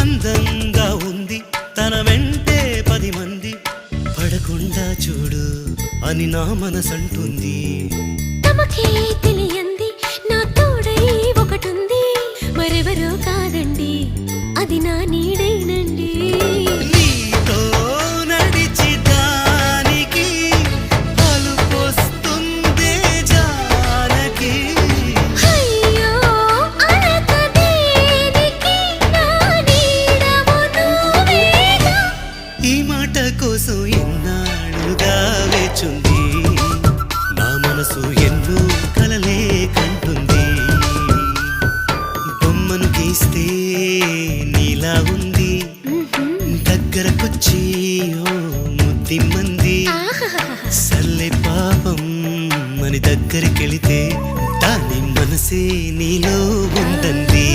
అందంగా ఉంది తన వెంటే 10 మంది పడకుండా చూడు అని నా మనసంటుంది. తమకే తెలియంది నా తోడై ఒకటుంది, మరెవరో కాదండి అది నా నీడైనండి. నీతో నడిచి దానికి అలుపొస్తుందే జానకి. అయ్యో అనక దేనికి నా నీడవు నువ్వేగా. ఈ మాట కోసం ఎన్నాళ్ళుగా వేచుంది నా మనసు ఎన్నో కలలే కంటుంది. బొమ్మను గీస్తే నీలా ఉంది దగ్గరకొచ్చి ఓ ముద్దిమ్మంది. సల్లే పాపం అని దగ్గరికెళితే దాని మనసే నీలో ఉందంది.